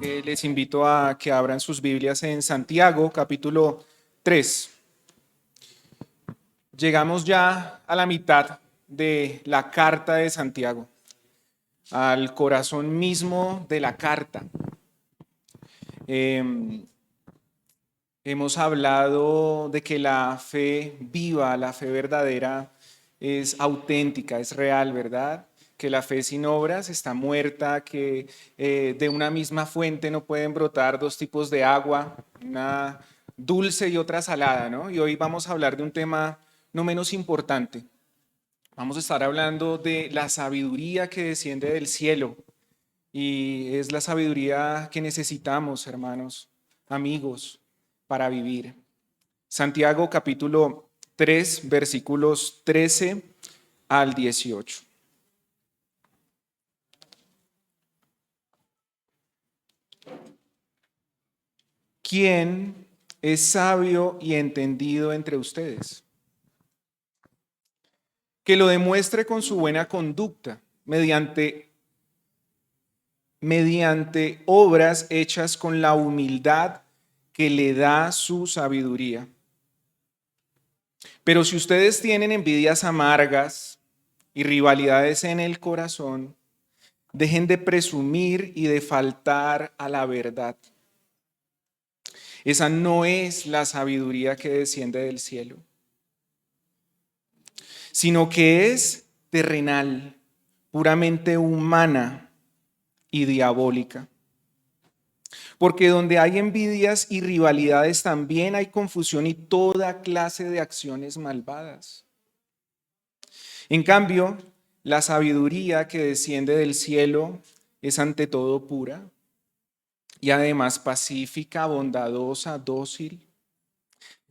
Les invito a que abran sus Biblias en Santiago, capítulo 3. Llegamos ya a la mitad de la carta de Santiago, al corazón mismo de la carta. Hemos hablado de que la fe viva, la fe verdadera, es auténtica, es real, ¿verdad? Que la fe sin obras está muerta, que de una misma fuente no pueden brotar dos tipos de agua, una dulce y otra salada, ¿no? Y hoy vamos a hablar de un tema no menos importante. Vamos a estar hablando de la sabiduría que desciende del cielo y es la sabiduría que necesitamos, hermanos, amigos, para vivir. Santiago capítulo 3, versículos 13 al 18. ¿Quién es sabio y entendido entre ustedes? Que lo demuestre con su buena conducta, mediante obras hechas con la humildad que le da su sabiduría. Pero si ustedes tienen envidias amargas y rivalidades en el corazón, dejen de presumir y de faltar a la verdad. Esa no es la sabiduría que desciende del cielo, sino que es terrenal, puramente humana y diabólica. Porque donde hay envidias y rivalidades también hay confusión y toda clase de acciones malvadas. En cambio, la sabiduría que desciende del cielo es ante todo pura y además pacífica, bondadosa, dócil,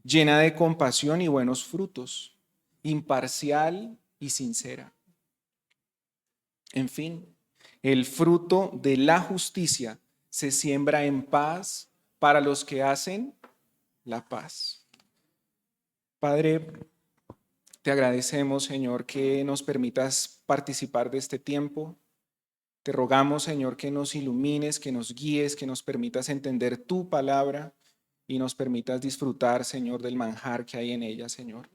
llena de compasión y buenos frutos, imparcial y sincera. En fin, el fruto de la justicia se siembra en paz para los que hacen la paz. Padre, te agradecemos, Señor, que nos permitas participar de este tiempo. Te rogamos, Señor, que nos ilumines, que nos guíes, que nos permitas entender tu palabra y nos permitas disfrutar, Señor, del manjar que hay en ella, Señor.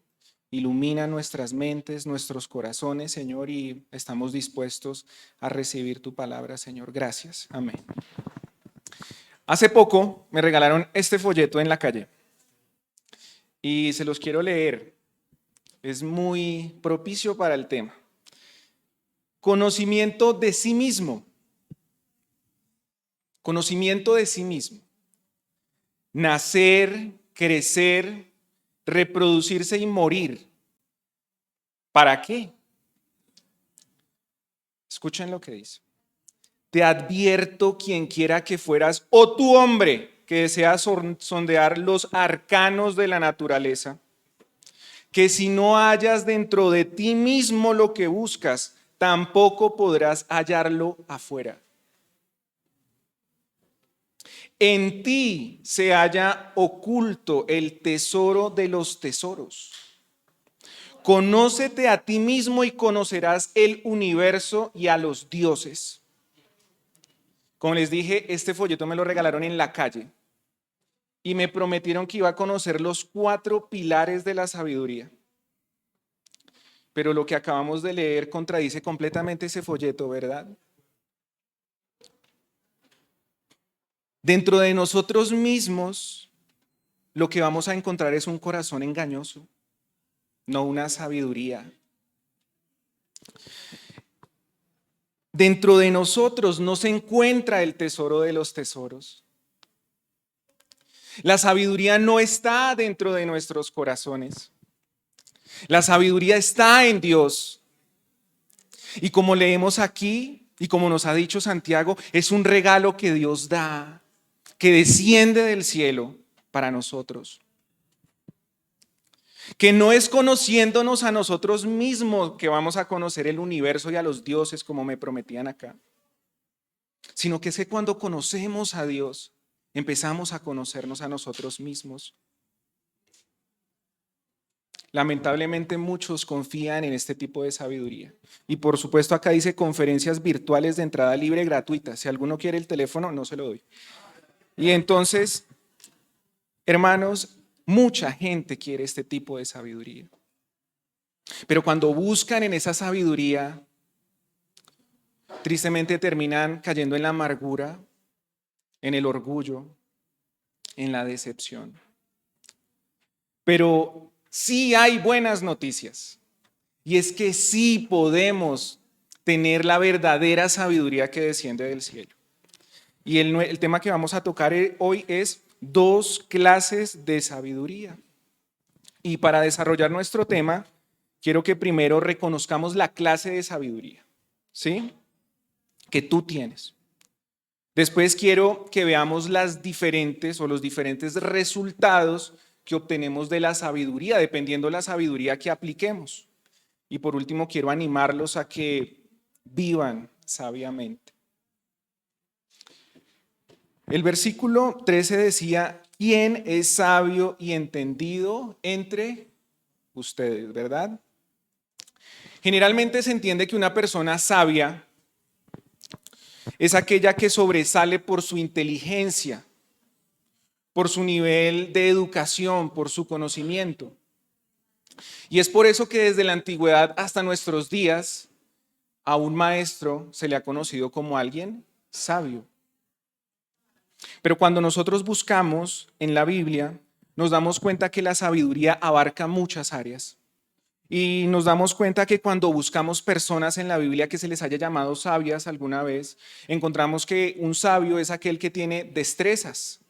Ilumina nuestras mentes, nuestros corazones, Señor, y estamos dispuestos a recibir tu palabra, Señor. Gracias. Amén. Hace poco me regalaron este folleto en la calle y se los quiero leer. Es muy propicio para el tema. Conocimiento de sí mismo. Conocimiento de sí mismo. Nacer, crecer, reproducirse y morir. ¿Para qué? Escuchen lo que dice. Te advierto, quien quiera que fueras, o tu hombre que desea sondear los arcanos de la naturaleza, que si no hallas dentro de ti mismo lo que buscas, tampoco podrás hallarlo afuera. En ti se halla oculto el tesoro de los tesoros. Conócete a ti mismo y conocerás el universo y a los dioses. Como les dije, este folleto me lo regalaron en la calle y me prometieron que iba a conocer los 4 pilares de la sabiduría. Pero lo que acabamos de leer contradice completamente ese folleto, ¿verdad? Dentro de nosotros mismos, lo que vamos a encontrar es un corazón engañoso, no una sabiduría. Dentro de nosotros no se encuentra el tesoro de los tesoros. La sabiduría no está dentro de nuestros corazones. La sabiduría está en Dios. Y como leemos aquí, y como nos ha dicho Santiago, es un regalo que Dios da, que desciende del cielo para nosotros. Que no es conociéndonos a nosotros mismos que vamos a conocer el universo y a los dioses como me prometían acá, sino que es que cuando conocemos a Dios, empezamos a conocernos a nosotros mismos. Lamentablemente muchos confían en este tipo de sabiduría. Y por supuesto acá dice conferencias virtuales de entrada libre gratuita. Si alguno quiere el teléfono, no se lo doy. Y entonces, hermanos, mucha gente quiere este tipo de sabiduría. Pero cuando buscan en esa sabiduría, tristemente terminan cayendo en la amargura, en el orgullo, en la decepción. Pero sí hay buenas noticias. Y es que sí podemos tener la verdadera sabiduría que desciende del cielo. Y el tema que vamos a tocar hoy es 2 clases de sabiduría. Y para desarrollar nuestro tema, quiero que primero reconozcamos la clase de sabiduría, ¿sí? Que tú tienes. Después quiero que veamos las diferentes o los diferentes resultados que obtenemos de la sabiduría, dependiendo de la sabiduría que apliquemos. Y por último, quiero animarlos a que vivan sabiamente. El versículo 13 decía, ¿quién es sabio y entendido entre ustedes? ¿Verdad? Generalmente se entiende que una persona sabia es aquella que sobresale por su inteligencia, por su nivel de educación, por su conocimiento. Y es por eso que desde la antigüedad hasta nuestros días, a un maestro se le ha conocido como alguien sabio. Pero cuando nosotros buscamos en la Biblia, nos damos cuenta que la sabiduría abarca muchas áreas. Y nos damos cuenta que cuando buscamos personas en la Biblia que se les haya llamado sabias alguna vez, encontramos que un sabio es aquel que tiene destrezas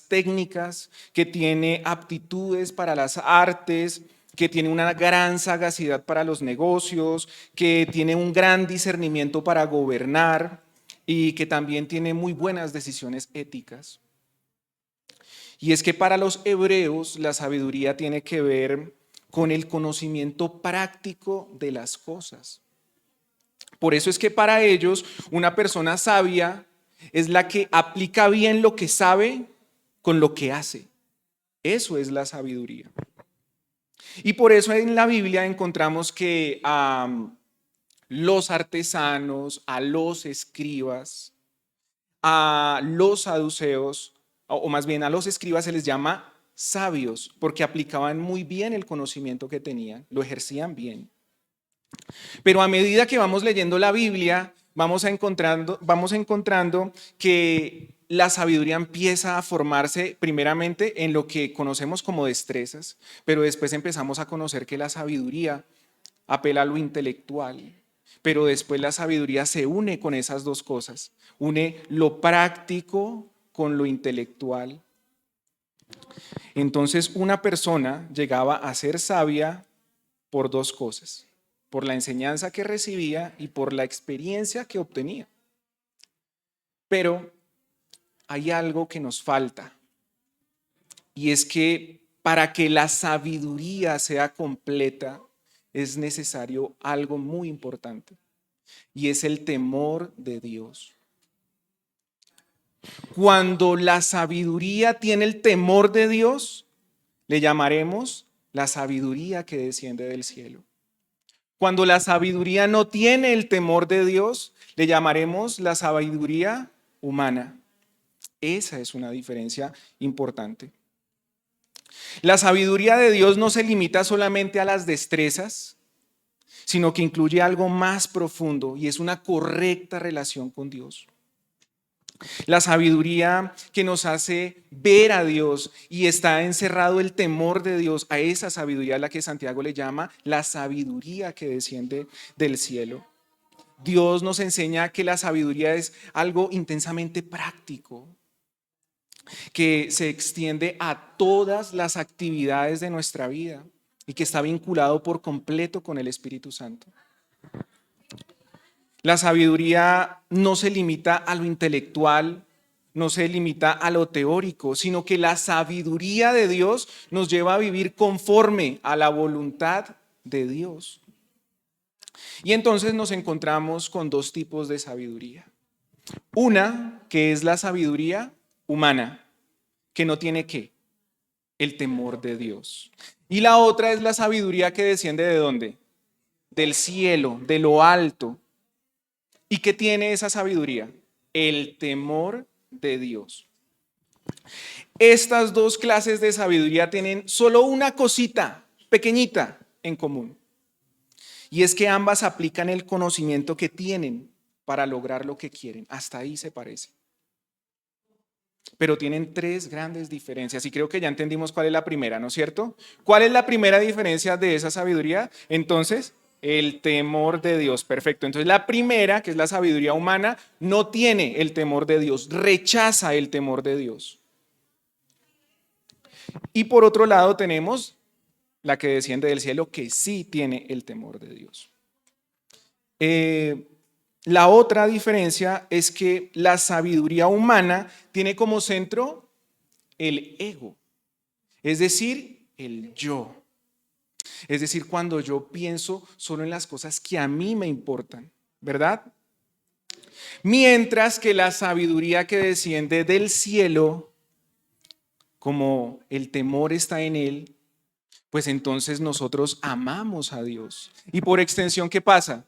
técnicas, que tiene aptitudes para las artes, que tiene una gran sagacidad para los negocios, que tiene un gran discernimiento para gobernar y que también tiene muy buenas decisiones éticas. Y es que para los hebreos la sabiduría tiene que ver con el conocimiento práctico de las cosas. Por eso es que para ellos una persona sabia es la que aplica bien lo que sabe con lo que hace. Eso es la sabiduría. Y por eso en la Biblia encontramos que a los artesanos, a los escribas, a los saduceos, o más bien a los escribas se les llama sabios, porque aplicaban muy bien el conocimiento que tenían, lo ejercían bien. Pero a medida que vamos leyendo la Biblia, vamos encontrando que la sabiduría empieza a formarse primeramente en lo que conocemos como destrezas, pero después empezamos a conocer que la sabiduría apela a lo intelectual, pero después la sabiduría se une con esas dos cosas, une lo práctico con lo intelectual. Entonces una persona llegaba a ser sabia por 2 cosas, por la enseñanza que recibía y por la experiencia que obtenía. Pero hay algo que nos falta, y es que para que la sabiduría sea completa es necesario algo muy importante, y es el temor de Dios. Cuando la sabiduría tiene el temor de Dios, le llamaremos la sabiduría que desciende del cielo. Cuando la sabiduría no tiene el temor de Dios, le llamaremos la sabiduría humana. Esa es una diferencia importante. La sabiduría de Dios no se limita solamente a las destrezas, sino que incluye algo más profundo y es una correcta relación con Dios. La sabiduría que nos hace ver a Dios y está encerrado el temor de Dios, a esa sabiduría a la que Santiago le llama la sabiduría que desciende del cielo. Dios nos enseña que la sabiduría es algo intensamente práctico, que se extiende a todas las actividades de nuestra vida y que está vinculado por completo con el Espíritu Santo. La sabiduría no se limita a lo intelectual, no se limita a lo teórico, sino que la sabiduría de Dios nos lleva a vivir conforme a la voluntad de Dios. Y entonces nos encontramos con 2 tipos de sabiduría. Una que es la sabiduría humana, que no tiene ¿qué? El temor de Dios. Y la otra es la sabiduría que desciende ¿de dónde? Del cielo, de lo alto. ¿Y qué tiene esa sabiduría? El temor de Dios. Estas dos clases de sabiduría tienen solo una cosita pequeñita en común. Y es que ambas aplican el conocimiento que tienen para lograr lo que quieren. Hasta ahí se parece. Pero tienen tres grandes diferencias y creo que ya entendimos cuál es la primera, ¿no es cierto? ¿Cuál es la primera diferencia de esa sabiduría? Entonces, el temor de Dios. Perfecto. Entonces, la primera, que es la sabiduría humana, no tiene el temor de Dios, rechaza el temor de Dios. Y por otro lado tenemos la que desciende del cielo, que sí tiene el temor de Dios. La otra diferencia es que la sabiduría humana tiene como centro el ego, es decir, el yo. Es decir, cuando yo pienso solo en las cosas que a mí me importan, ¿verdad? Mientras que la sabiduría que desciende del cielo, como el temor está en él, pues entonces nosotros amamos a Dios. Y por extensión, ¿qué pasa?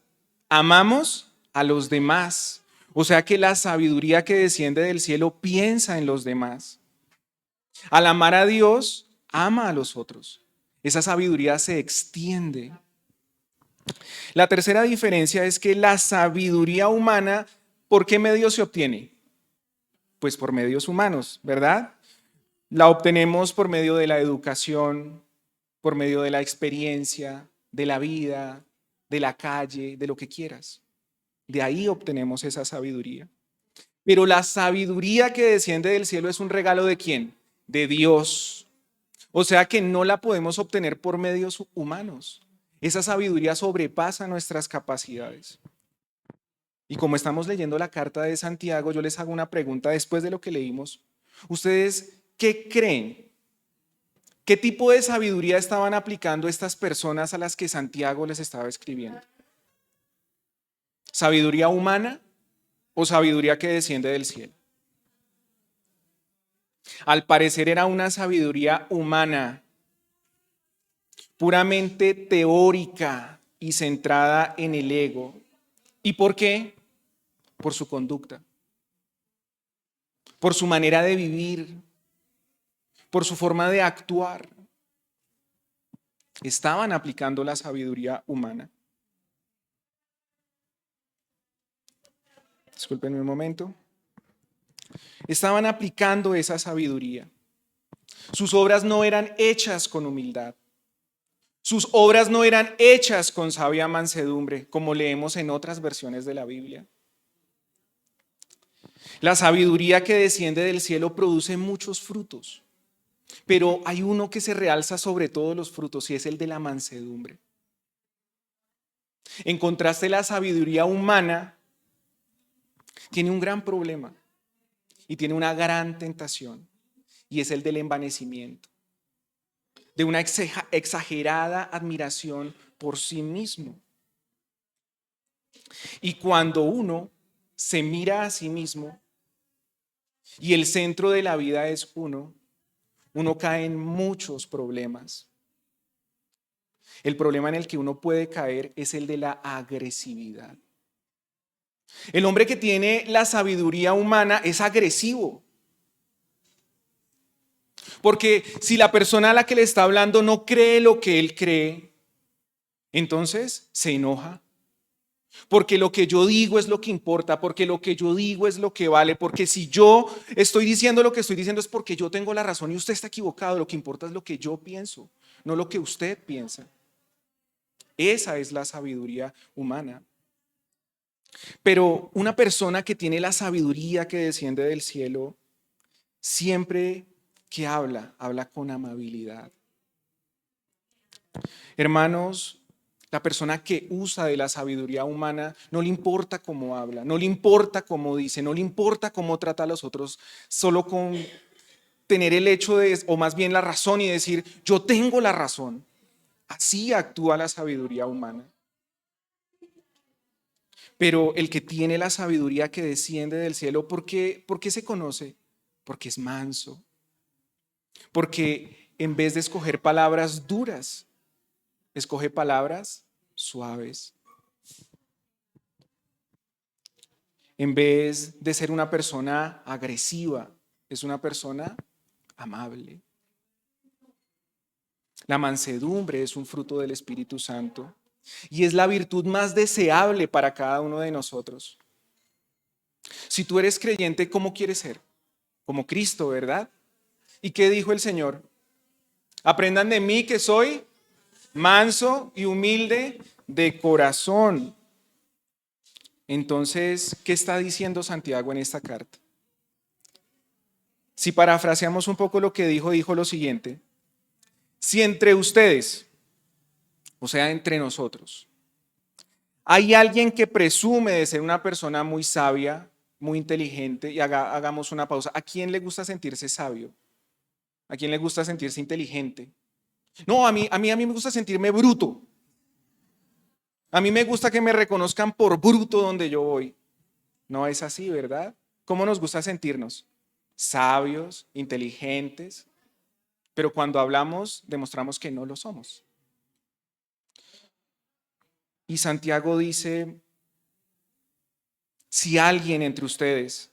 Amamos a los demás. O sea que la sabiduría que desciende del cielo piensa en los demás. Al amar a Dios, ama a los otros. Esa sabiduría se extiende. La tercera diferencia es que la sabiduría humana, ¿por qué medio se obtiene? Pues por medios humanos, ¿verdad? La obtenemos por medio de la educación, por medio de la experiencia, de la vida, de la calle, de lo que quieras. De ahí obtenemos esa sabiduría. Pero la sabiduría que desciende del cielo es un regalo ¿de quién? De Dios. O sea que no la podemos obtener por medios humanos. Esa sabiduría sobrepasa nuestras capacidades. Y como estamos leyendo la carta de Santiago, yo les hago una pregunta después de lo que leímos. ¿Ustedes qué creen? ¿Qué tipo de sabiduría estaban aplicando estas personas a las que Santiago les estaba escribiendo? ¿Sabiduría humana o sabiduría que desciende del cielo? Al parecer era una sabiduría humana, puramente teórica y centrada en el ego. ¿Y por qué? Por su conducta, por su manera de vivir, por su forma de actuar. Estaban aplicando la sabiduría humana. Discúlpenme un momento. Estaban aplicando esa sabiduría. Sus obras no eran hechas con humildad. Sus obras no eran hechas con sabia mansedumbre, como leemos en otras versiones de la Biblia. La sabiduría que desciende del cielo produce muchos frutos, pero hay uno que se realza sobre todos los frutos y es el de la mansedumbre. En contraste, la sabiduría humana tiene un gran problema y tiene una gran tentación y es el del envanecimiento, de una exagerada admiración por sí mismo. Y cuando uno se mira a sí mismo y el centro de la vida es uno cae en muchos problemas. El problema en el que uno puede caer es el de la agresividad. El hombre que tiene la sabiduría humana es agresivo. Porque si la persona a la que le está hablando no cree lo que él cree, entonces se enoja. Porque lo que yo digo es lo que importa, porque lo que yo digo es lo que vale, porque si yo estoy diciendo lo que estoy diciendo es porque yo tengo la razón y usted está equivocado, lo que importa es lo que yo pienso, no lo que usted piensa. Esa es la sabiduría humana. Pero una persona que tiene la sabiduría que desciende del cielo, siempre que habla con amabilidad. Hermanos, la persona que usa de la sabiduría humana no le importa cómo habla, no le importa cómo dice, no le importa cómo trata a los otros, solo con tener el hecho de, o más bien la razón y decir, yo tengo la razón. Así actúa la sabiduría humana. Pero el que tiene la sabiduría que desciende del cielo, ¿por qué se conoce? Porque es manso, porque en vez de escoger palabras duras, escoge palabras suaves. En vez de ser una persona agresiva, es una persona amable. La mansedumbre es un fruto del Espíritu Santo y es la virtud más deseable para cada uno de nosotros. Si tú eres creyente, ¿cómo quieres ser? Como Cristo, ¿verdad? ¿Y qué dijo el Señor? Aprendan de mí que soy manso y humilde de corazón. Entonces, ¿qué está diciendo Santiago en esta carta? Si parafraseamos un poco lo que dijo lo siguiente: si entre ustedes, o sea, entre nosotros, hay alguien que presume de ser una persona muy sabia, muy inteligente, y hagamos una pausa. ¿A quién le gusta sentirse sabio? ¿A quién le gusta sentirse inteligente? No, a mí me gusta sentirme bruto. A mí me gusta que me reconozcan por bruto donde yo voy. No es así, ¿verdad? ¿Cómo nos gusta sentirnos? Sabios, inteligentes, pero cuando hablamos demostramos que no lo somos. Y Santiago dice, si alguien entre ustedes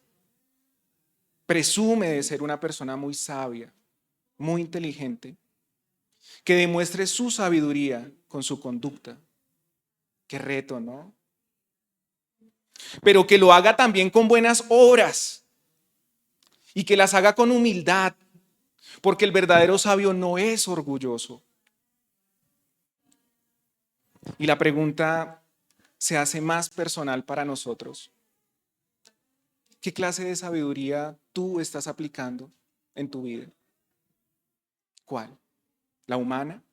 presume de ser una persona muy sabia, muy inteligente, que demuestre su sabiduría con su conducta. Qué reto, ¿no? Pero que lo haga también con buenas obras y que las haga con humildad, porque el verdadero sabio no es orgulloso. Y la pregunta se hace más personal para nosotros. ¿Qué clase de sabiduría tú estás aplicando en tu vida? ¿Cuál? ¿La humana?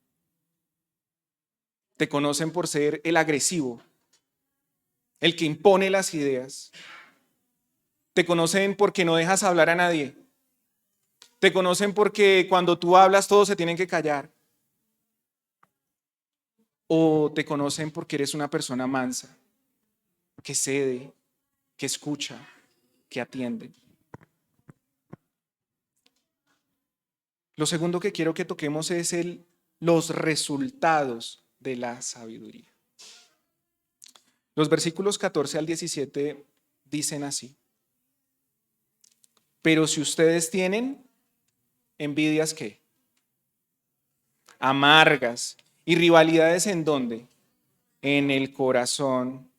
Te conocen por ser el agresivo, el que impone las ideas. Te conocen porque no dejas hablar a nadie. Te conocen porque cuando tú hablas todos se tienen que callar. O te conocen porque eres una persona mansa, que cede, que escucha, que atiende. Lo segundo que quiero que toquemos es los resultados de la sabiduría. Los versículos 14 al 17 dicen así: pero si ustedes tienen envidias, ¿qué? Amargas y rivalidades, ¿en dónde? En el corazón.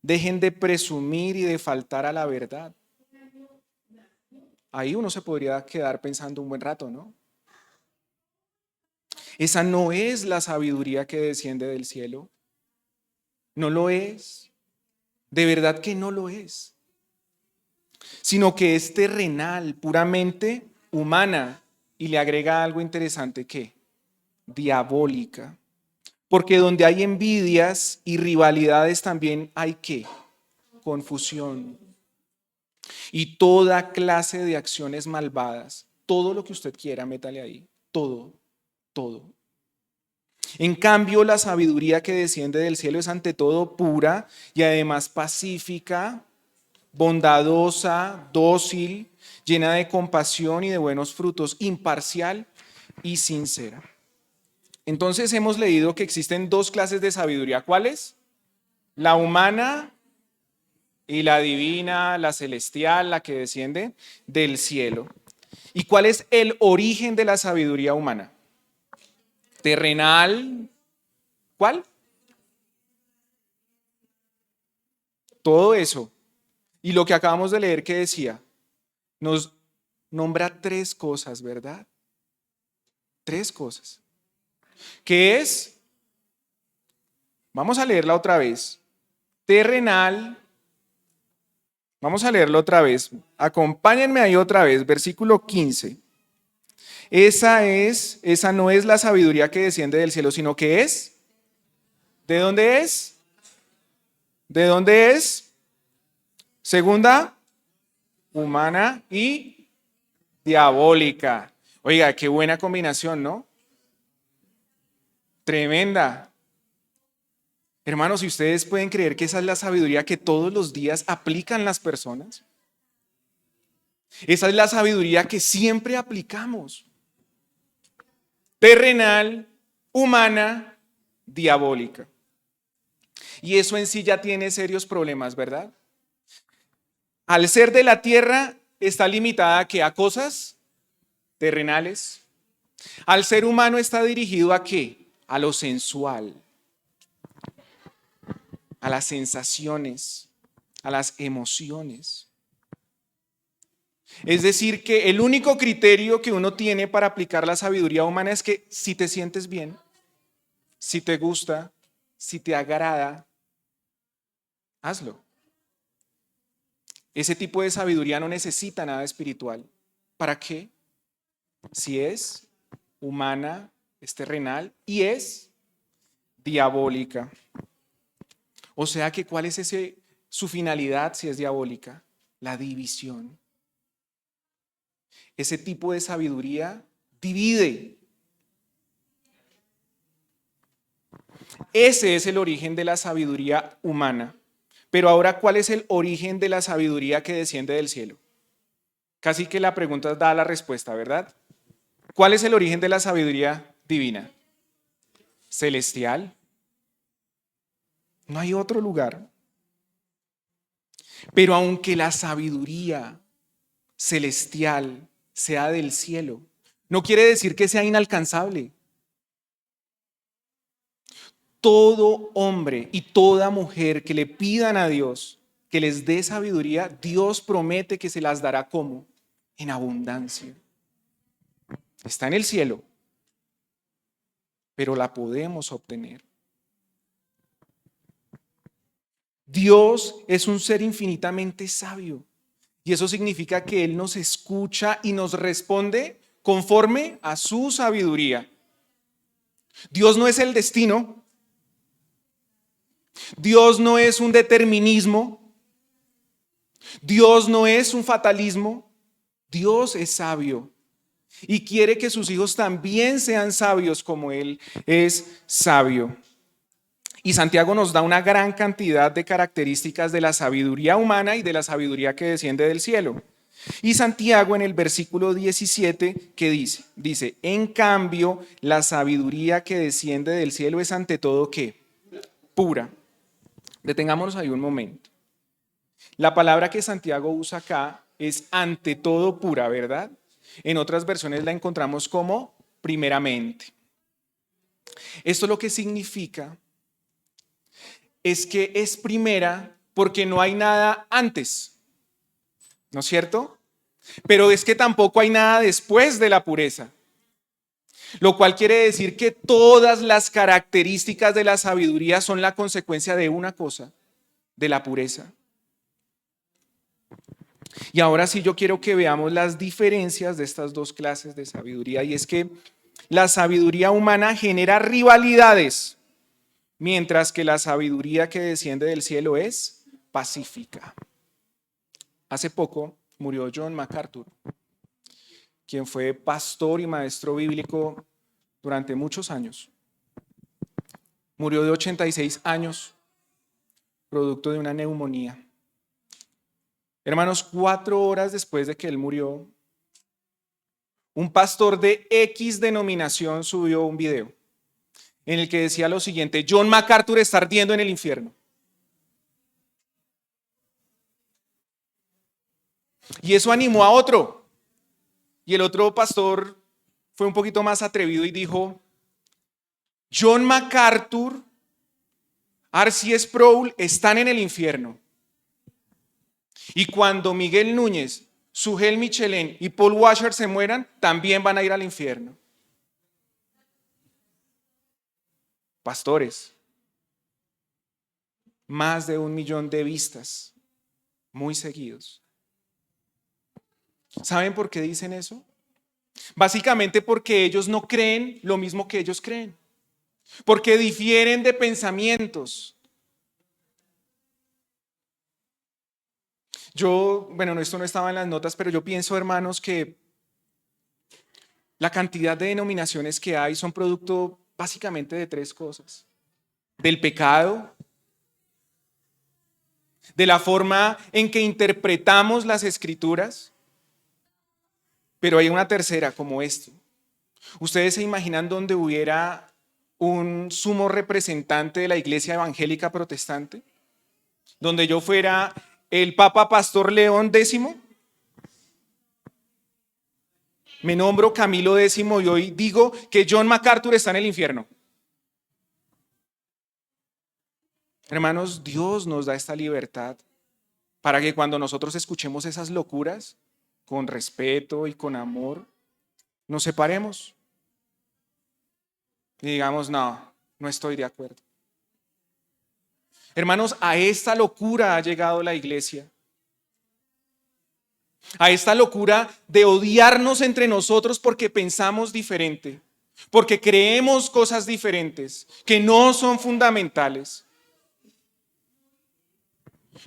Dejen de presumir y de faltar a la verdad. Ahí uno se podría quedar pensando un buen rato, ¿no? Esa no es la sabiduría que desciende del cielo. No lo es. De verdad que no lo es. Sino que es terrenal, puramente humana. Y le agrega algo interesante, ¿qué? Diabólica. Porque donde hay envidias y rivalidades también hay ¿qué? Confusión. Y toda clase de acciones malvadas. Todo lo que usted quiera, métale ahí. Todo, todo. En cambio, la sabiduría que desciende del cielo es ante todo pura y además pacífica, bondadosa, dócil, llena de compasión y de buenos frutos, imparcial y sincera. Entonces hemos leído que existen dos clases de sabiduría. ¿Cuáles? La humana y la divina, la celestial, la que desciende del cielo. ¿Y cuál es el origen de la sabiduría humana? Terrenal. ¿Cuál? Todo eso. Y lo que acabamos de leer que decía, nos nombra tres cosas, ¿verdad? Tres cosas. ¿Qué es? Vamos a leerla otra vez. Terrenal. Vamos a leerlo otra vez. Acompáñenme ahí otra vez, versículo 15. Esa no es la sabiduría que desciende del cielo, sino que es. ¿De dónde es? ¿De dónde es? Segunda, humana y diabólica. Oiga, qué buena combinación, ¿no? Tremenda. Hermanos, si ustedes pueden creer que esa es la sabiduría que todos los días aplican las personas. Esa es la sabiduría que siempre aplicamos. terrenal, humana, diabólica. Y eso en sí ya tiene serios problemas, ¿verdad? Al ser de la tierra, está limitada ¿a qué? A cosas terrenales. Al ser humano está dirigido ¿a qué? A lo sensual, a las sensaciones, a las emociones. Es decir, que el único criterio que uno tiene para aplicar la sabiduría humana es que si te sientes bien, si te gusta, si te agrada, hazlo. Ese tipo de sabiduría no necesita nada espiritual. ¿Para qué? Si es humana, es terrenal y es diabólica. O sea que ¿cuál es su finalidad si es diabólica? La división. Ese tipo de sabiduría divide. Ese es el origen de la sabiduría humana. Pero ahora, ¿cuál es el origen de la sabiduría que desciende del cielo? Casi que la pregunta da la respuesta, ¿verdad? ¿Cuál es el origen de la sabiduría divina? Celestial. No hay otro lugar. Pero aunque la sabiduría celestial sea del cielo, no quiere decir que sea inalcanzable. Todo hombre y toda mujer que le pidan a Dios que les dé sabiduría, Dios promete que se las dará ¿cómo? En abundancia. Está en el cielo, pero la podemos obtener. Dios es un ser infinitamente sabio y eso significa que Él nos escucha y nos responde conforme a su sabiduría. Dios no es el destino, Dios no es un determinismo, Dios no es un fatalismo, Dios es sabio y quiere que sus hijos también sean sabios como Él es sabio. Y Santiago nos da una gran cantidad de características de la sabiduría humana y de la sabiduría que desciende del cielo. Y Santiago en el versículo 17, ¿qué dice? Dice, en cambio, la sabiduría que desciende del cielo es ante todo ¿qué? Pura. Detengámonos ahí un momento. La palabra que Santiago usa acá es ante todo pura, ¿verdad? En otras versiones la encontramos como primeramente. Esto lo que significa es que es primera porque no hay nada antes, ¿no es cierto? Pero es que tampoco hay nada después de la pureza, lo cual quiere decir que todas las características de la sabiduría son la consecuencia de una cosa, de la pureza. Y ahora sí yo quiero que veamos las diferencias de estas dos clases de sabiduría, y es que la sabiduría humana genera rivalidades, mientras que la sabiduría que desciende del cielo es pacífica. Hace poco murió John MacArthur, quien fue pastor y maestro bíblico durante muchos años. Murió de 86 años, producto de una neumonía. Hermanos, 4 horas después de que él murió, un pastor de X denominación subió un video en el que decía lo siguiente: John MacArthur está ardiendo en el infierno. Y eso animó a otro. Y el otro pastor fue un poquito más atrevido y dijo: John MacArthur, R.C. Sproul están en el infierno. Y cuando Miguel Núñez, Sugel Michelén y Paul Washer se mueran, también van a ir al infierno. Pastores, más de 1 millón de vistas, muy seguidos. ¿Saben por qué dicen eso? Básicamente porque ellos no creen lo mismo que ellos creen, porque difieren de pensamientos. Bueno, esto no estaba en las notas, pero yo pienso, hermanos, que la cantidad de denominaciones que hay son producto básicamente de 3 cosas: del pecado, de la forma en que interpretamos las escrituras, pero hay una tercera como esto: ¿Ustedes se imaginan donde hubiera un sumo representante de la iglesia evangélica protestante? Donde yo fuera el Papa Pastor León X, me nombro Camilo X y hoy digo que John MacArthur está en el infierno. Hermanos, Dios nos da esta libertad para que cuando nosotros escuchemos esas locuras, con respeto y con amor, nos separemos y digamos, no, no estoy de acuerdo. Hermanos, a esta locura ha llegado la iglesia. A esta locura de odiarnos entre nosotros porque pensamos diferente, porque creemos cosas diferentes que no son fundamentales.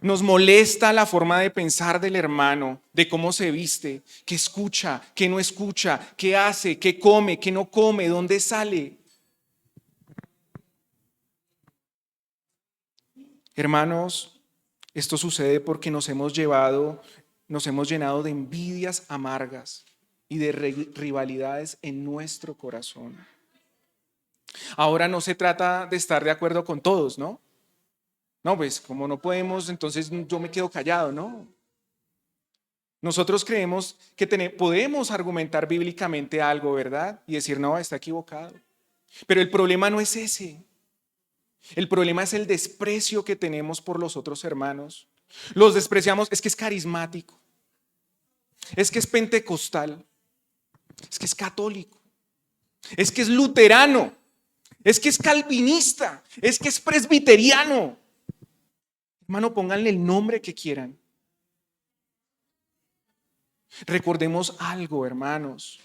Nos molesta la forma de pensar del hermano, de cómo se viste, qué escucha, qué no escucha, qué hace, qué come, qué no come, dónde sale. Hermanos, esto sucede porque nos hemos llenado de envidias amargas y de rivalidades en nuestro corazón. Ahora no se trata de estar de acuerdo con todos, ¿no? No, pues como no podemos, entonces yo me quedo callado, ¿no? Nosotros creemos que podemos argumentar bíblicamente algo, ¿verdad? Y decir, no, está equivocado. Pero el problema no es ese. El problema es el desprecio que tenemos por los otros hermanos. Los despreciamos, es que es carismático, es que es pentecostal, es que es católico, es que es luterano, es que es calvinista, es que es presbiteriano. Hermano, pónganle el nombre que quieran. Recordemos algo, hermanos,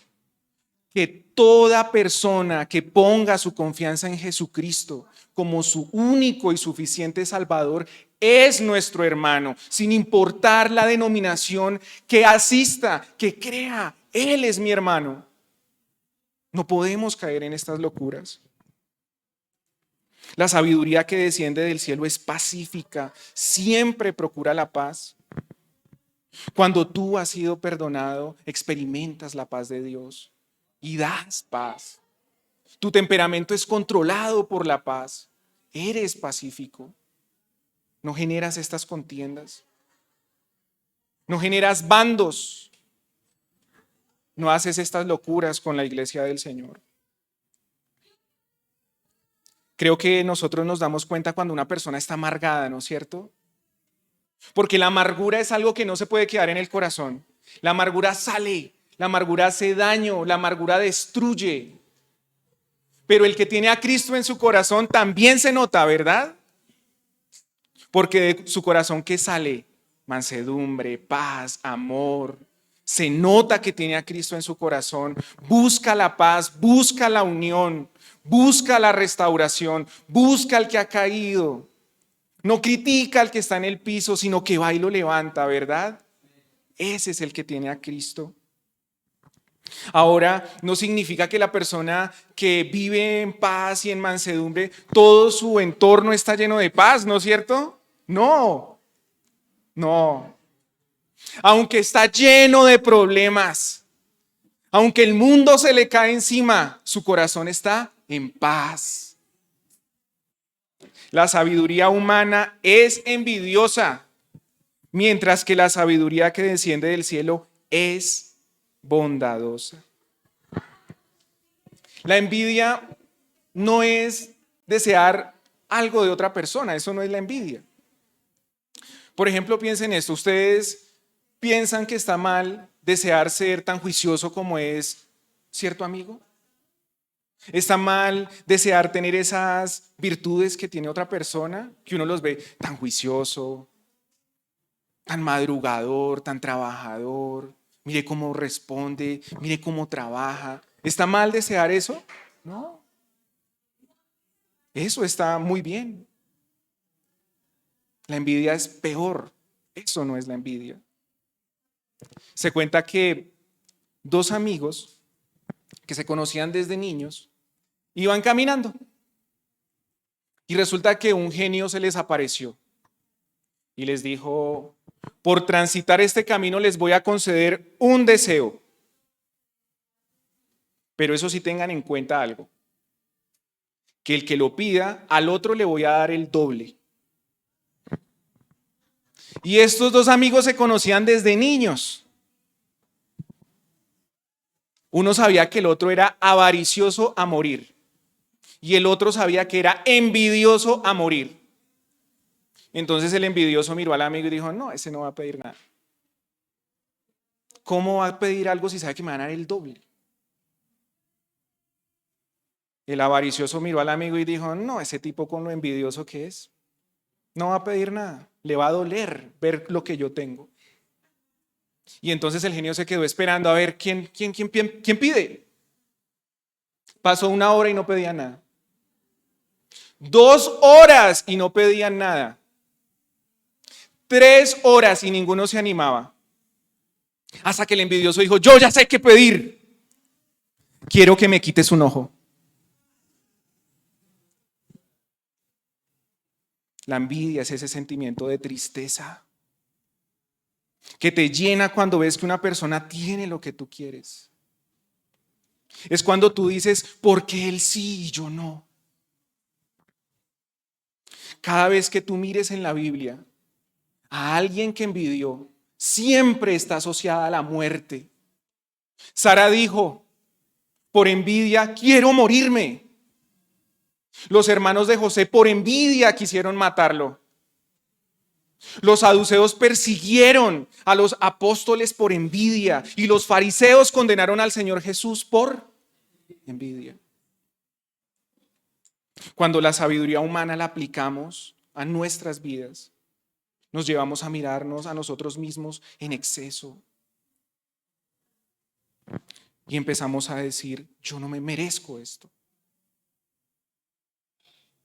que toda persona que ponga su confianza en Jesucristo como su único y suficiente Salvador es nuestro hermano, sin importar la denominación que asista, que crea, Él es mi hermano. No podemos caer en estas locuras. La sabiduría que desciende del cielo es pacífica, siempre procura la paz. Cuando tú has sido perdonado, experimentas la paz de Dios y das paz. Tu temperamento es controlado por la paz. Eres pacífico. No generas estas contiendas. No generas bandos. No haces estas locuras con la iglesia del Señor. Creo que nosotros nos damos cuenta cuando una persona está amargada, ¿no es cierto? Porque la amargura es algo que no se puede quedar en el corazón. La amargura sale, la amargura hace daño, la amargura destruye. Pero el que tiene a Cristo en su corazón también se nota, ¿verdad? Porque de su corazón, ¿qué sale? Mansedumbre, paz, amor. Se nota que tiene a Cristo en su corazón. Busca la paz, busca la unión, busca la restauración, busca al que ha caído. No critica al que está en el piso, sino que va y lo levanta, ¿verdad? Ese es el que tiene a Cristo. Ahora, no significa que la persona que vive en paz y en mansedumbre, todo su entorno está lleno de paz, ¿no es cierto? No, no. Aunque está lleno de problemas, aunque el mundo se le cae encima, su corazón está en paz. La sabiduría humana es envidiosa, mientras que la sabiduría que desciende del cielo es bondadosa. La envidia no es desear algo de otra persona, eso no es la envidia. Por ejemplo, piensen esto, ustedes piensan que está mal desear ser tan juicioso como es cierto amigo. ¿Está mal desear tener esas virtudes que tiene otra persona? Que uno los ve tan juicioso, tan madrugador, tan trabajador. Mire cómo responde, mire cómo trabaja. ¿Está mal desear eso? No. Eso está muy bien. La envidia es peor. Eso no es la envidia. Se cuenta que dos amigos que se conocían desde niños iban caminando y resulta que un genio se les apareció y les dijo: por transitar este camino les voy a conceder un deseo. Pero eso sí tengan en cuenta algo, que el que lo pida, al otro le voy a dar el doble. Y estos dos amigos se conocían desde niños. Uno sabía que el otro era avaricioso a morir y el otro sabía que era envidioso a morir. Entonces el envidioso miró al amigo y dijo, no, ese no va a pedir nada. ¿Cómo va a pedir algo si sabe que me van a dar el doble? El avaricioso miró al amigo y dijo, no, ese tipo con lo envidioso que es, no va a pedir nada, le va a doler ver lo que yo tengo. Y entonces el genio se quedó esperando a ver quién pide. Pasó 1 hora y no pedía nada. 2 horas y no pedían nada. 3 horas y ninguno se animaba. Hasta que el envidioso dijo, yo ya sé qué pedir. Quiero que me quites un ojo. La envidia es ese sentimiento de tristeza que te llena cuando ves que una persona tiene lo que tú quieres. Es cuando tú dices, ¿por qué él sí y yo no? Cada vez que tú mires en la Biblia a alguien que envidió, siempre está asociada a la muerte. Sara dijo, por envidia quiero morirme. Los hermanos de José por envidia quisieron matarlo. Los saduceos persiguieron a los apóstoles por envidia y los fariseos condenaron al Señor Jesús por envidia. Cuando la sabiduría humana la aplicamos a nuestras vidas, nos llevamos a mirarnos a nosotros mismos en exceso y empezamos a decir, yo no me merezco esto.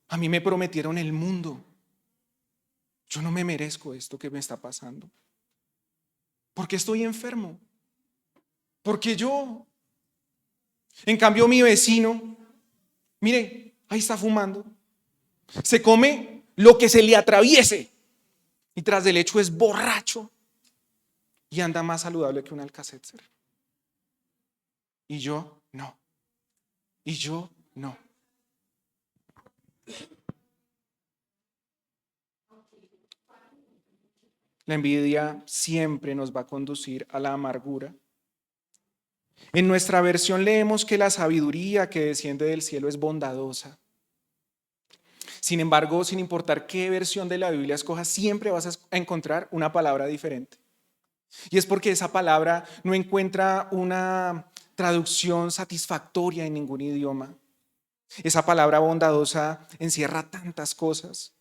A mí me prometieron el mundo. Yo no me merezco esto que me está pasando. ¿Por qué estoy enfermo? ¿Por qué yo? En cambio, mi vecino, mire, ahí está fumando. Se come lo que se le atraviese y tras del hecho es borracho y anda más saludable que un Alka-Seltzer. Y yo no. Y yo no. La envidia siempre nos va a conducir a la amargura. En nuestra versión leemos que la sabiduría que desciende del cielo es bondadosa. Sin embargo, sin importar qué versión de la Biblia escojas, siempre vas a encontrar una palabra diferente. Y es porque esa palabra no encuentra una traducción satisfactoria en ningún idioma. Esa palabra bondadosa encierra tantas cosas.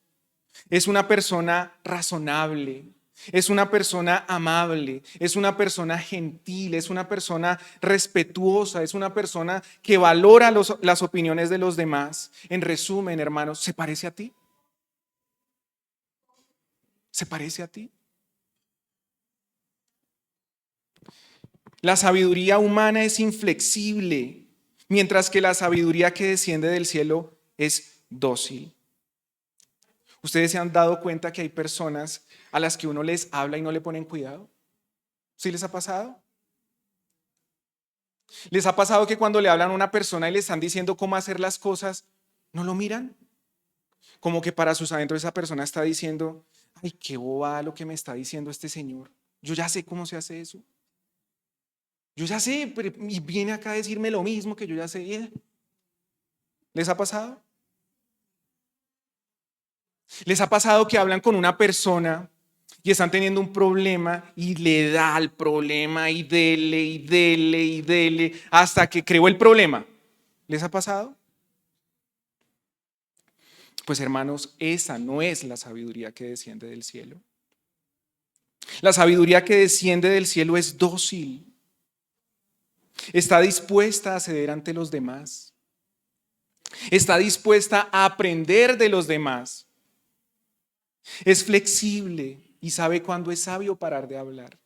Es una persona razonable, es una persona amable, es una persona gentil, es una persona respetuosa, es una persona que valora las opiniones de los demás. En resumen, hermanos, ¿se parece a ti? ¿Se parece a ti? La sabiduría humana es inflexible, mientras que la sabiduría que desciende del cielo es dócil. ¿Ustedes se han dado cuenta que hay personas a las que uno les habla y no le ponen cuidado? ¿Sí les ha pasado? ¿Les ha pasado que cuando le hablan a una persona y le están diciendo cómo hacer las cosas, no lo miran? Como que para sus adentros esa persona está diciendo, ay, qué bobada lo que me está diciendo este señor. Yo ya sé cómo se hace eso. Yo ya sé, pero y viene acá a decirme lo mismo que yo ya sé. ¿Les ha pasado? ¿Les ha pasado que hablan con una persona y están teniendo un problema y le da el problema y dele y dele y dele hasta que creó el problema? ¿Les ha pasado? Pues hermanos, esa no es la sabiduría que desciende del cielo. La sabiduría que desciende del cielo es dócil. Está dispuesta a ceder ante los demás. Está dispuesta a aprender de los demás. Es flexible y sabe cuándo es sabio parar de hablar.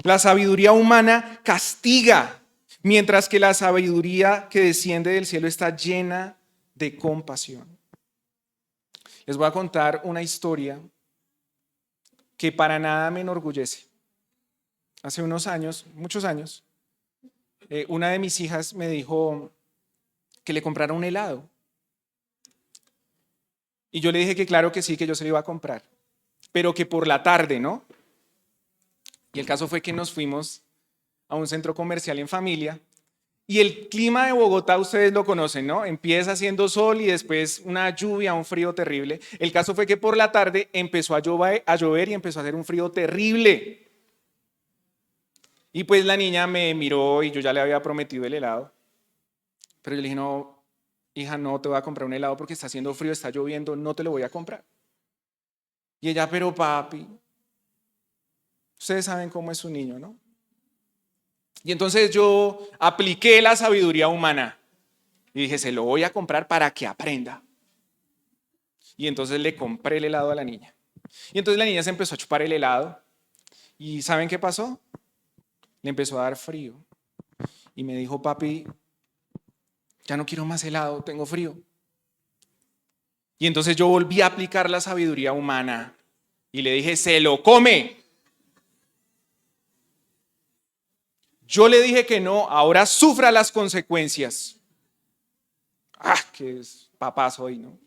La sabiduría humana castiga, mientras que la sabiduría que desciende del cielo está llena de compasión. Les voy a contar una historia que para nada me enorgullece. Hace unos años, muchos años, una de mis hijas me dijo que le comprara un helado. Y yo le dije que claro que sí, que yo se lo iba a comprar, pero que por la tarde, ¿no? Y el caso fue que nos fuimos a un centro comercial en familia. Y el clima de Bogotá, ustedes lo conocen, ¿no? Empieza haciendo sol y después una lluvia, un frío terrible. El caso fue que por la tarde empezó a llover y empezó a hacer un frío terrible. Y pues la niña me miró y yo ya le había prometido el helado. Pero yo le dije, no, hija, no te voy a comprar un helado porque está haciendo frío, está lloviendo, no te lo voy a comprar. Y ella, pero papi, ustedes saben cómo es un niño, ¿no? Y entonces yo apliqué la sabiduría humana y dije, se lo voy a comprar para que aprenda. Y entonces le compré el helado a la niña. Y entonces la niña se empezó a chupar el helado. ¿Y saben qué pasó? Le empezó a dar frío. Y me dijo, papi, ya no quiero más helado, tengo frío. Y entonces yo volví a aplicar la sabiduría humana y le dije, se lo come. Yo le dije que no, ahora sufra las consecuencias. Ah, qué papá soy, ¿no?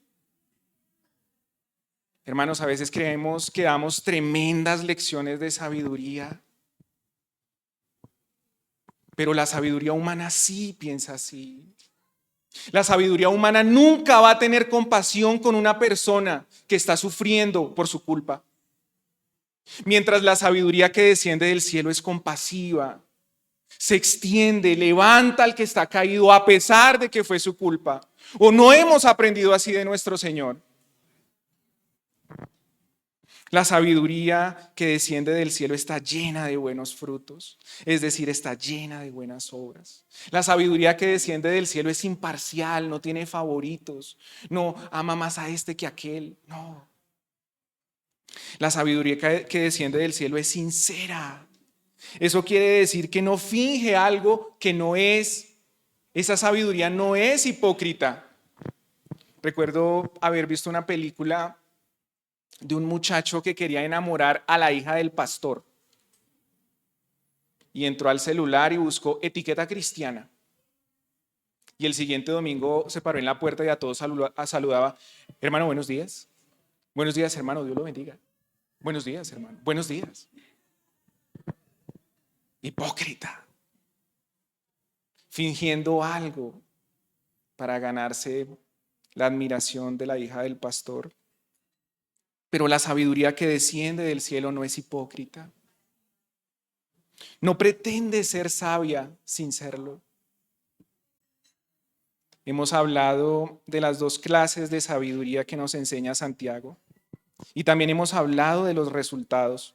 Hermanos, a veces creemos que damos tremendas lecciones de sabiduría, pero la sabiduría humana sí piensa así. La sabiduría humana nunca va a tener compasión con una persona que está sufriendo por su culpa. Mientras la sabiduría que desciende del cielo es compasiva, se extiende, levanta al que está caído a pesar de que fue su culpa. ¿O no hemos aprendido así de nuestro Señor? La sabiduría que desciende del cielo está llena de buenos frutos, es decir, está llena de buenas obras. La sabiduría que desciende del cielo es imparcial, no tiene favoritos, no ama más a este que a aquel, no. La sabiduría que desciende del cielo es sincera. Eso quiere decir que no finge algo que no es. Esa sabiduría no es hipócrita. Recuerdo haber visto una película de un muchacho que quería enamorar a la hija del pastor. Y entró al celular y buscó etiqueta cristiana. Y el siguiente domingo se paró en la puerta y a todos saludaba. Hermano, buenos días. Buenos días, hermano, Dios lo bendiga. Buenos días, hermano. Buenos días. Hipócrita. Fingiendo algo para ganarse la admiración de la hija del pastor. Pero la sabiduría que desciende del cielo no es hipócrita. No pretende ser sabia sin serlo. Hemos hablado de las dos clases de sabiduría que nos enseña Santiago y también hemos hablado de los resultados.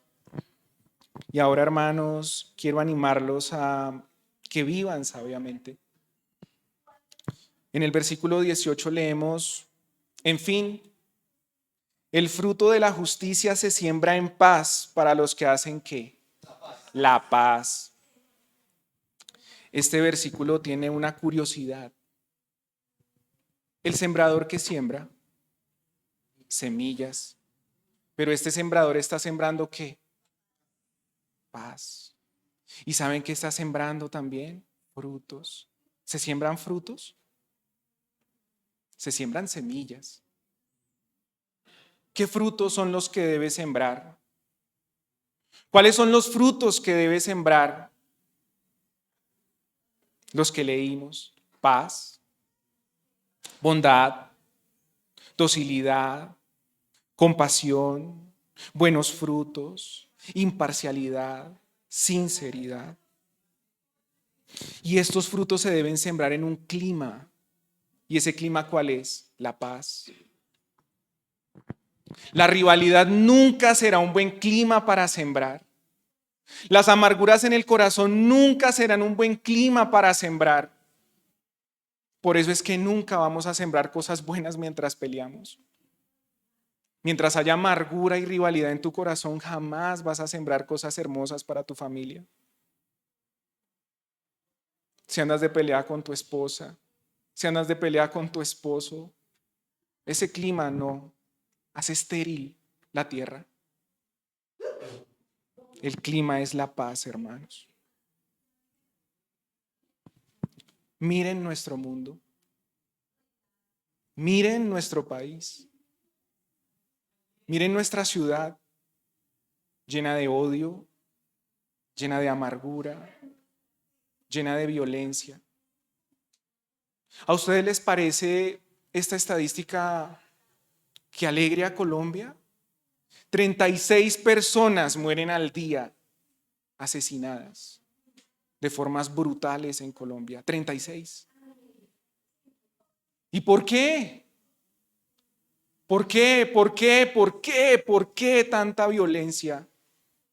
Y ahora, hermanos, quiero animarlos a que vivan sabiamente. En el versículo 18 leemos, en fin, el fruto de la justicia se siembra en paz para los que hacen ¿qué? La paz. Este versículo tiene una curiosidad. El sembrador que siembra semillas, pero este sembrador está sembrando ¿qué? Paz. ¿Y saben qué está sembrando también? Frutos. ¿Se siembran frutos? Se siembran semillas. ¿Qué frutos son los que debe sembrar? ¿Cuáles son los frutos que debe sembrar? Los que leímos: paz, bondad, docilidad, compasión, buenos frutos, imparcialidad, sinceridad. Y estos frutos se deben sembrar en un clima. ¿Y ese clima cuál es? La paz. La rivalidad nunca será un buen clima para sembrar. Las amarguras en el corazón nunca serán un buen clima para sembrar. Por eso es que nunca vamos a sembrar cosas buenas mientras peleamos. Mientras haya amargura y rivalidad en tu corazón, jamás vas a sembrar cosas hermosas para tu familia. Si andas de pelea con tu esposa, si andas de pelea con tu esposo, ese clima no hace estéril la tierra. El clima es la paz, hermanos. Miren nuestro mundo. Miren nuestro país. Miren nuestra ciudad llena de odio, llena de amargura, llena de violencia. ¿A ustedes les parece esta estadística que alegre a Colombia? 36 personas mueren al día asesinadas de formas brutales en Colombia. 36. ¿Y por qué? ¿Por qué? ¿Por qué? ¿Por qué? ¿Por qué tanta violencia?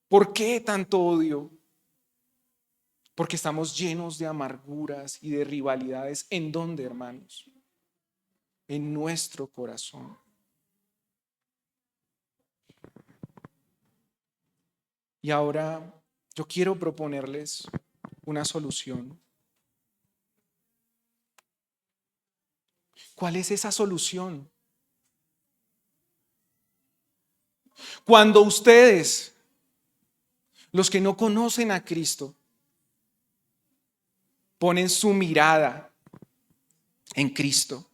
¿Por qué tanto odio? Porque estamos llenos de amarguras y de rivalidades. ¿En dónde, hermanos? En nuestro corazón. Y ahora yo quiero proponerles una solución. ¿Cuál es esa solución? Cuando ustedes, los que no conocen a Cristo, ponen su mirada en Cristo.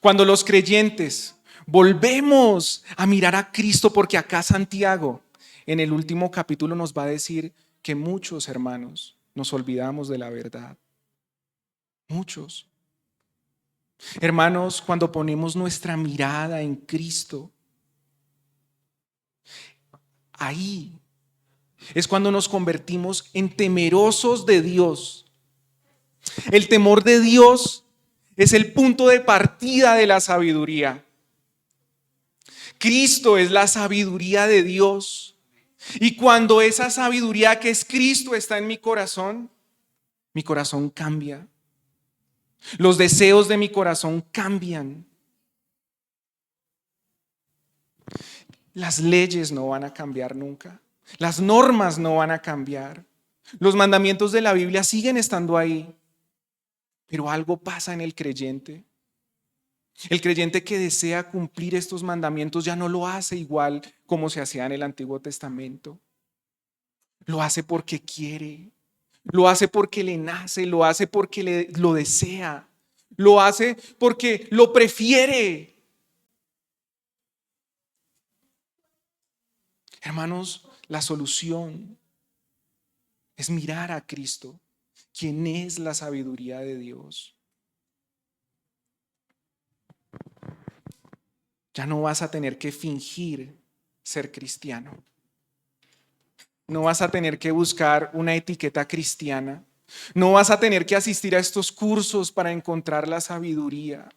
Cuando los creyentes volvemos a mirar a Cristo, porque acá Santiago en el último capítulo nos va a decir que muchos hermanos nos olvidamos de la verdad. Muchos. Hermanos, cuando ponemos nuestra mirada en Cristo, ahí es cuando nos convertimos en temerosos de Dios. El temor de Dios es el punto de partida de la sabiduría. Cristo es la sabiduría de Dios. Y cuando esa sabiduría que es Cristo está en mi corazón cambia. Los deseos de mi corazón cambian. Las leyes no van a cambiar nunca. Las normas no van a cambiar. Los mandamientos de la Biblia siguen estando ahí. Pero algo pasa en el creyente. El creyente que desea cumplir estos mandamientos ya no lo hace igual como se hacía en el Antiguo Testamento. Lo hace porque quiere. Lo hace porque le nace. Lo hace porque lo desea. Lo hace porque lo prefiere. Hermanos, la solución es mirar a Cristo, quien es la sabiduría de Dios. Ya no vas a tener que fingir ser cristiano. No vas a tener que buscar una etiqueta cristiana. No vas a tener que asistir a estos cursos para encontrar la sabiduría.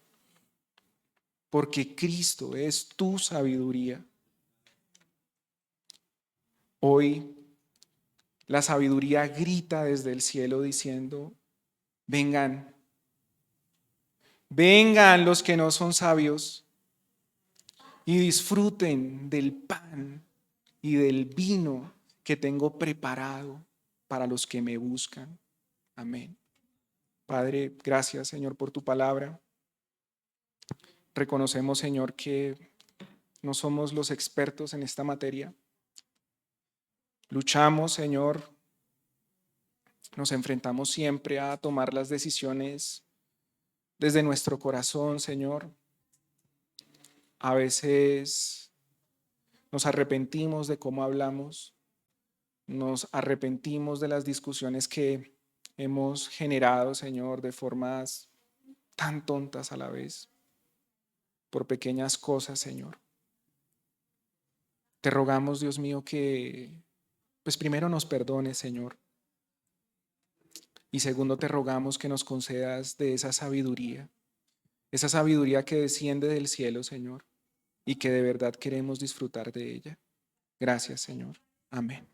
Porque Cristo es tu sabiduría. Hoy la sabiduría grita desde el cielo diciendo: vengan, vengan los que no son sabios y disfruten del pan y del vino que tengo preparado para los que me buscan. Amén. Padre, gracias, Señor, por tu palabra. Reconocemos, Señor, que no somos los expertos en esta materia. Luchamos, Señor. Nos enfrentamos siempre a tomar las decisiones desde nuestro corazón, Señor. A veces nos arrepentimos de cómo hablamos. Nos arrepentimos de las discusiones que hemos generado, Señor, de formas tan tontas a la vez, por pequeñas cosas, Señor. Te rogamos, Dios mío, que pues primero nos perdones, Señor. Y segundo, te rogamos que nos concedas de esa sabiduría que desciende del cielo, Señor, y que de verdad queremos disfrutar de ella. Gracias, Señor. Amén.